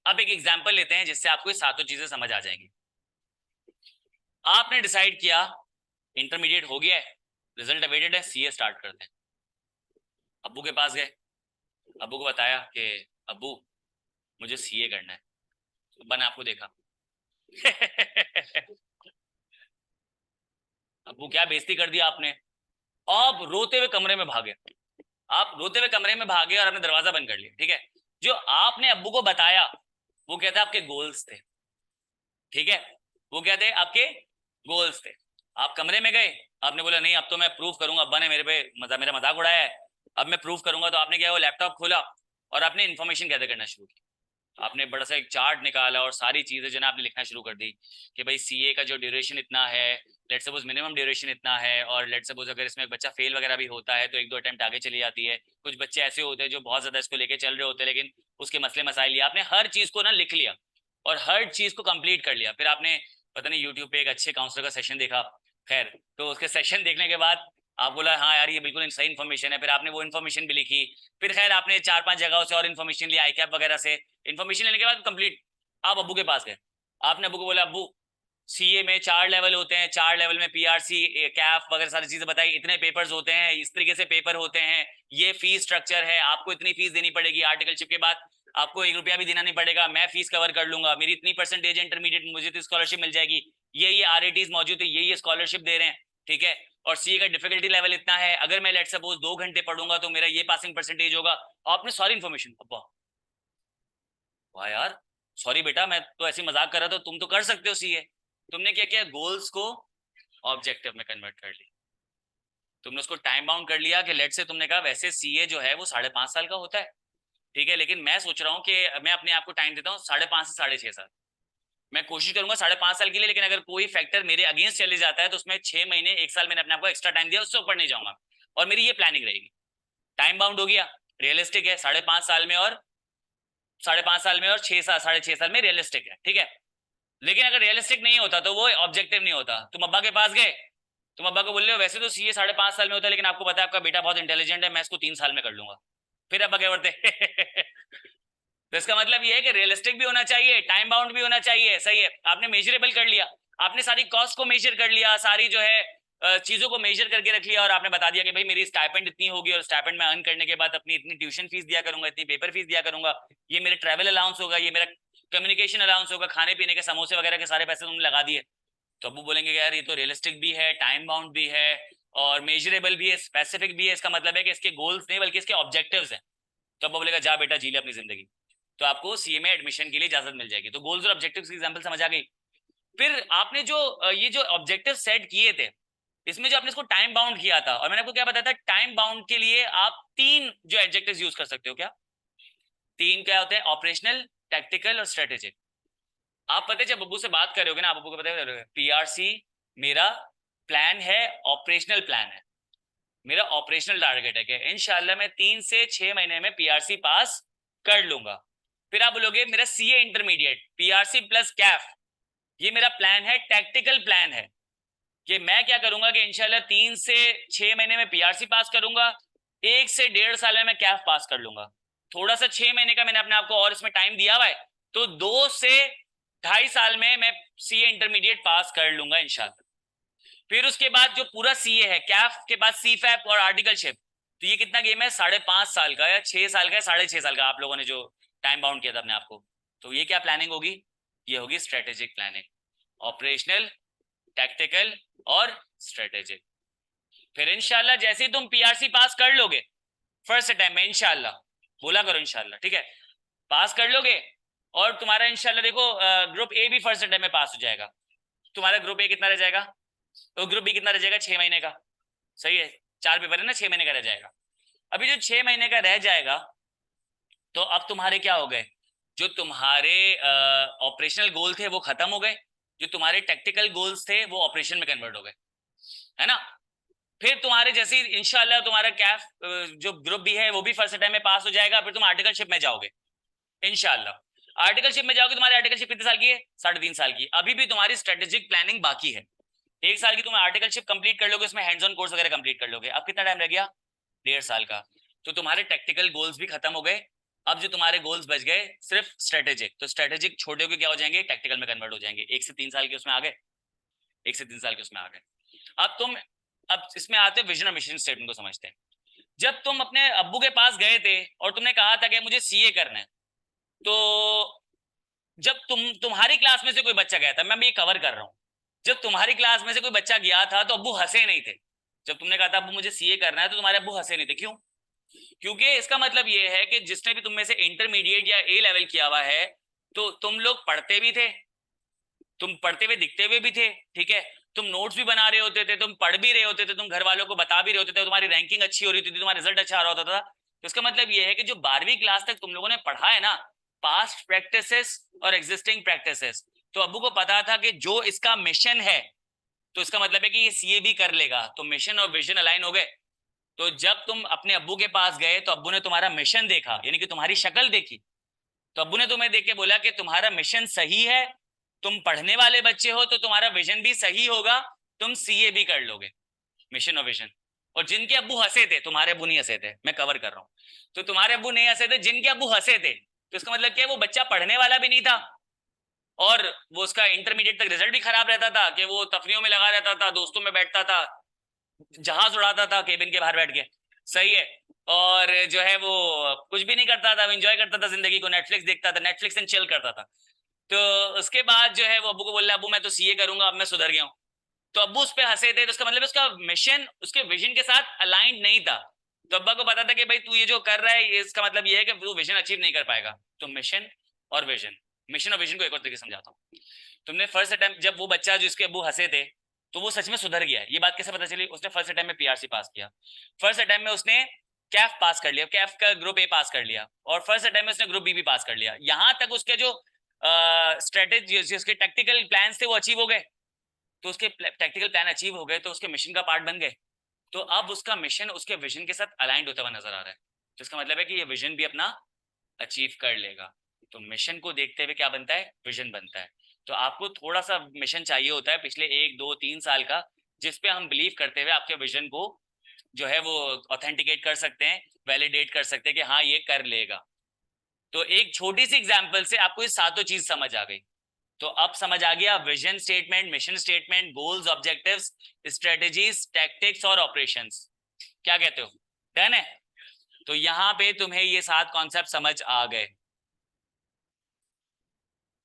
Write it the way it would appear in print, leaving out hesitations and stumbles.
अब एक एग्जाम्पल लेते हैं जिससे आपको ये सातों चीजें समझ आ जाएंगी। आपने डिसाइड किया इंटरमीडिएट हो गया है, रिजल्ट अवेटेड है, सीए स्टार्ट करते हैं। अब्बू के पास गए, अब्बू को बताया कि अब्बू मुझे सीए करना है। अब्बा ने आपको देखा अब्बू क्या बेइज्जती कर दिया आपने। आप रोते हुए कमरे में भागे, आप रोते हुए कमरे में भागे और आपने दरवाजा बंद कर लिया। ठीक है, जो आपने अब्बू को बताया वो क्या था, आपके गोल्स थे। ठीक है, वो क्या थे, आपके गोल्स थे। आप कमरे में गए, आपने बोला नहीं अब तो मैं प्रूव करूंगा, अब्बा ने मेरे पे मेरा मजाक उड़ाया है, अब मैं प्रूव करूंगा। तो आपने क्या, वो लैपटॉप खोला और आपने इन्फॉर्मेशन गैदर करना शुरू की। आपने बड़ा सा एक चार्ट निकाला और सारी चीजें जो ना आपने लिखना शुरू कर दी कि भाई सीए का जो ड्यूरेशन इतना है, लेट सपोज मिनिमम ड्यूरेशन इतना है, और लेट सपोज अगर इसमें बच्चा फेल वगैरह भी होता है तो एक दो अटेम्प्ट आगे चली जाती है। कुछ बच्चे ऐसे होते हैं जो बहुत ज्यादा इसको लेके चल रहे होते हैं लेकिन उसके मसले मसाइल लिया। आपने हर चीज को ना लिख लिया और हर चीज को कंप्लीट कर लिया। फिर आपने पता नहीं यूट्यूब पे एक अच्छे काउंसलर का सेशन देखा, खैर तो उसके सेशन देखने के बाद आप बोला हाँ यार ये बिल्कुल सही इन्फॉर्मेशन है। फिर आपने वो इन्फॉर्मेशन भी लिखी, फिर खैर आपने 4-5 जगहों से और इन्फॉर्मेशन ली, आई कैप वगैरह से। इन्फॉर्मेशन लेने के बाद कंप्लीट आप अब्बू के पास गए। आपने अब्बू को बोला अब्बू सीए में 4 लेवल होते हैं, 4 लेवल में पीआरसी कैफ वगैरह सारी चीजें बताई, इतने पेपर्स होते हैं, इस तरीके से पेपर होते हैं, ये फीस स्ट्रक्चर है, आपको इतनी फीस देनी पड़ेगी, आर्टिकलशिप के बाद आपको 1 रुपया भी देना नहीं पड़ेगा, मैं फीस कवर कर लूंगा, मेरी इतनी परसेंटेज इंटरमीडिएट मुझे तो स्कॉलरशिप मिल जाएगी, ये आरएटीज मौजूद है, ये स्कॉलरशिप दे रहे हैं। ठीक है, और सीए का डिफिकल्टी लेवल इतना है, अगर मैं लेट सपोज 2 घंटे पढ़ूंगा तो मेरा ये पासिंग परसेंटेज होगा। आपने सारी इन्फॉर्मेशन, अब्बा वाह यार, सॉरी बेटा मैं तो ऐसी मजाक कर रहा था, तुम तो कर सकते हो सीए। तुमने क्या किया, गोल्स को ऑब्जेक्टिव में कन्वर्ट कर लिया। तुमने उसको टाइम बाउंड कर लिया कि लेट से तुमने कहा वैसे सीए जो है वो 5.5 साल का होता है, ठीक है, लेकिन मैं सोच रहा हूँ कि मैं अपने आप को टाइम देता हूँ 5.5 से 6.5 साल। मैं कोशिश करूंगा 5.5 साल के लिए, लेकिन अगर कोई फैक्टर मेरे अगेंस्ट चले जाता है तो उसमें 6 महीने 1 साल मैंने अपने आपको एक्स्ट्रा टाइम दिया, उससे ऊपर नहीं जाऊंगा। और मेरी ये प्लानिंग रहेगी। टाइम बाउंड हो गया, रियलिस्टिक है 5.5 साल में, और 5.5 साल में और 6 साल 6.5 साल में रियलिस्टिक है। ठीक है, लेकिन अगर रियलिस्टिक नहीं होता तो वो ऑब्जेक्टिव नहीं होता। तुम अब्बा के पास गए, तुम अब्बा को बोल रहे हो वैसे तो सीए 5.5 साल में होता है, लेकिन आपको पता है आपका बेटा बहुत इंटेलिजेंट है, मैं इसको 3 साल में कर लूंगा। फिर अब्बा क्या करते तो इसका मतलब ये है कि रियलिस्टिक भी होना चाहिए, टाइम बाउंड भी होना चाहिए। सही है, आपने मेजरेबल कर लिया, आपने सारी कॉस्ट को मेजर कर लिया, सारी जो है चीजों को मेजर करके रख लिया, और आपने बता दिया कि भाई मेरी स्टाइपेंड इतनी होगी और स्टाइपेंड में अर्न करने के बाद अपनी इतनी ट्यूशन फीस दिया करूंगा, इतनी पेपर फीस दिया करूंगा, ये मेरे ट्रैवल अलाउंस होगा, ये मेरा कम्युनिकेशन अलाउंस होगा, खाने पीने के समोसे वगैरह के सारे पैसे तुमने लगा दिए। तो अबू बोलेंगे कि यार ये तो रियलिस्टिक भी है, टाइम बाउंड भी है, और मेजरेबल भी है, स्पेसिफिक भी है। इसका मतलब है कि इसके गोल्स नहीं बल्कि इसके ऑब्जेक्टिव्स हैं। तो अब्बू बोलेगा जा बेटा जी ले अपनी जिंदगी। तो आपको सीए में एडमिशन के लिए इजाजत मिल जाएगी। तो गोल्स और ऑब्जेक्टिव्स की एग्जांपल समझ आ गई। फिर आपने जो ये जो ऑब्जेक्टिव सेट किए थे, इसमें जो आपने इसको टाइम बाउंड किया था, और मैंने आपको क्या बताया था, टाइम बाउंड के लिए आप 3 जो एडजेक्टिव्स यूज कर सकते हो। क्या 3 क्या होते हैं, ऑपरेशनल, टैक्टिकल और स्ट्रेटेजिक। आप पता है जब बब्बू से बात करोगे ना, आप बब्बू को पता है पीआरसी मेरा प्लान है, ऑपरेशनल प्लान है, मेरा ऑपरेशनल टारगेट है कि इंशाल्लाह मैं 3 से 6 महीने में पीआरसी पास कर लूंगा। फिर आप बोलोगे मेरा CA intermediate PRC plus Kaif, ये मेरा प्लान है, टैक्टिकल प्लान है कि मैं क्या करूंगा कि इंशाल्लाह 3 से 6 महीने में पीआरसी पास करूंगा, 1 से 1.5 साल में मैं कैफ पास कर लूंगा। थोड़ा सा 6 महीने का मैंने अपने आपको और इसमें टाइम दिया हुआ है, तो 2 से 2.5 साल में मैं सीए इंटरमीडिएट पास कर लूंगा इंशाल्लाह। फिर उसके बाद जो पूरा सीए है, कैफ के बाद सीफैप और आर्टिकलशिप, तो ये कितना गेम है, 5.5 साल का या 6 साल का, 6.5 साल का, आप लोगों ने जो टाइम बाउंड किया था अपने आपको। तो ये क्या प्लानिंग होगी, ये होगी स्ट्रेटेजिक प्लानिंग, ऑपरेशनल, टैक्टिकल और स्ट्रेटेजिक। फिर इंशाल्लाह जैसे ही तुम पीआरसी पास कर लोगे फर्स्ट अटेम्प्ट में, इंशाल्लाह बोला करो इंशाल्लाह, ठीक है, पास कर लोगे, और तुम्हारा इंशाल्लाह देखो ग्रुप ए भी फर्स्ट अटेम्प्ट में पास हो जाएगा। तुम्हारा ग्रुप ए कितना रह जाएगा, तो ग्रुप बी कितना रह जाएगा, 6 महीने का। सही है, 4 पेपर है ना, 6 महीने का रह जाएगा। अभी जो 6 महीने का रह जाएगा, तो अब तुम्हारे क्या हो गए, जो तुम्हारे ऑपरेशनल गोल थे वो खत्म हो गए, जो तुम्हारे टेक्टिकल गोल्स थे वो ऑपरेशन में कन्वर्ट हो गए, है ना। फिर तुम्हारे जैसे इंशाल्लाह तुम्हारा कैफ जो ग्रुप बी है वो भी फर्स्ट टाइम में पास हो जाएगा, फिर तुम आर्टिकलशिप में जाओगे इंशाल्लाह। आर्टिकलशिप में जाओगे, तुम्हारी आर्टिकलशिप कितने साल की है, 3.5 साल की। अभी भी तुम्हारी स्ट्रेटेजिक प्लानिंग बाकी है। 1 साल की तुम आर्टिकलशिप कंप्लीट कर लोगे, उसमें हैंड्स ऑन कोर्स वगैरह कंप्लीट कर लोगे। अब कितना टाइम रह गया, 1.5 साल का। तो तुम्हारे टेक्टिकल गोल्स भी खत्म हो गए, अब जो तुम्हारे गोल्स बच गए सिर्फ स्ट्रेटेजिक, तो स्ट्रेटेजिक छोटे के क्या हो जाएंगे, टैक्टिकल में कन्वर्ट हो जाएंगे। 1 से 3 साल के उसमें आ गए, 1 से 3 साल के उसमें आ गए। अब इसमें आते विजन और मिशन स्टेटमेंट को समझते हैं। जब तुम अपने अब्बू के पास गए थे और तुमने कहा था कि मुझे सीए करना है, तो जब तुम्हारी क्लास में से कोई बच्चा गया था, मैं भी कवर कर रहा हूं, जब तुम्हारी क्लास में से कोई बच्चा गया था तो अब्बू हंसे नहीं थे। जब तुमने कहा था अब्बू मुझे सीए करना है, तो तुम्हारे अब्बू हंसे नहीं थे। क्यों? क्योंकि इसका मतलब ये है कि जिसने भी तुम में से इंटरमीडिएट या ए लेवल किया हुआ है, तो तुम लोग पढ़ते भी थे, तुम पढ़ते हुए दिखते हुए भी थे, ठीक है, तुम नोट्स भी बना रहे होते थे, तुम पढ़ भी रहे होते थे, तुम घर वालों को बता भी रहे होते थे, तुम्हारी रैंकिंग अच्छी हो रही थी, तुम्हारा रिजल्ट अच्छा आ रहा होता था। तो इसका मतलब ये है कि जो 12वीं क्लास तक तुम लोगों ने पढ़ा है ना, पास्ट प्रैक्टिसेस और एग्जिस्टिंग प्रैक्टिसेस, तो अब्बू को पता था कि जो इसका मिशन है, तो इसका मतलब है कि ये सीए भी कर लेगा, तो मिशन और विजन अलाइन हो गए। तो जब तुम अपने अब्बू के पास गए तो अब्बू ने तुम्हारा मिशन देखा, यानी कि तुम्हारी शक्ल देखी, तो अब्बू ने तुम्हें देख के बोला कि तुम्हारा मिशन सही है, तुम पढ़ने वाले बच्चे हो, तो तुम्हारा विजन भी सही होगा, तुम सीए भी कर लोगे। मिशन और विजन। और जिनके अब्बू हंसे थे, तुम्हारे अब्बू नहीं हंसे थे, मैं कवर कर रहा हूँ, तो तुम्हारे अब्बू नहीं हंसे थे, जिनके अब्बू हंसे थे, तो इसका मतलब क्या है, वो बच्चा पढ़ने वाला भी नहीं था, और वो उसका इंटरमीडिएट तक रिजल्ट भी खराब रहता था, कि वो तफरियों में लगा रहता था, दोस्तों में बैठता था, जहाज उड़ाता था केबिन के बाहर बैठ के, सही है, और जो है वो कुछ भी नहीं करता था, वो एंजॉय करता था जिंदगी को, नेटफ्लिक्स देखता था, नेटफ्लिक्स एंड चिल करता था। तो उसके बाद जो है वो अब्बू को बोल रहा, अब्बू मैं तो सीए करूंगा, अब मैं सुधर गया हूँ। तो अब्बू उस पर हंसे थे, तो उसका मतलब उसका मिशन उसके विजन के साथ अलाइंड नहीं था। तो अब्बा को पता था कि भाई तू ये जो कर रहा है, इसका मतलब ये है कि तू विजन अचीव नहीं कर पाएगा। तो मिशन और विजन, मिशन और विजन को एक और तरीके से समझाता हूँ। तुमने फर्स्ट अटेम्प्ट, जब वो बच्चा जिसके अब्बू हंसे थे, तो वो सच में सुधर गया है, ये बात कैसे पता चली? उसने फर्स्ट अटेम्प्ट में पीआरसी पास किया, फर्स्ट अटेम्प्ट में उसने कैफ पास कर लिया, कैफ का ग्रुप ए पास कर लिया, और फर्स्ट अटेम्प्ट में उसने ग्रुप बी भी पास कर लिया। यहां तक उसके जो स्ट्रेटेजी, उसके टैक्टिकल प्लान्स थे, वो अचीव हो गए। तो उसके टैक्टिकल प्लान अचीव हो गए, तो उसके मिशन का पार्ट बन गए। तो अब उसका मिशन उसके विजन के साथ अलाइंड होता हुआ नजर आ रहा है, तो इसका मतलब है कि ये विजन भी अपना अचीव कर लेगा। तो मिशन को देखते हुए क्या बनता है, विजन बनता है। तो आपको थोड़ा सा मिशन चाहिए होता है पिछले 1 2 3 साल का, जिसपे हम बिलीव करते हुए आपके विजन को जो है वो ऑथेंटिकेट कर सकते हैं, वैलिडेट कर सकते हैं कि हाँ ये कर लेगा। तो एक छोटी सी एग्जाम्पल से आपको ये सातों चीज समझ आ गई। तो अब समझ आ गया, vision statement, mission statement, goals, objectives, strategies, tactics और ऑपरेशंस। क्या कहते हो? डन है? तो यहाँ पे तुम्हें ये 7 कॉन्सेप्ट समझ आ गए।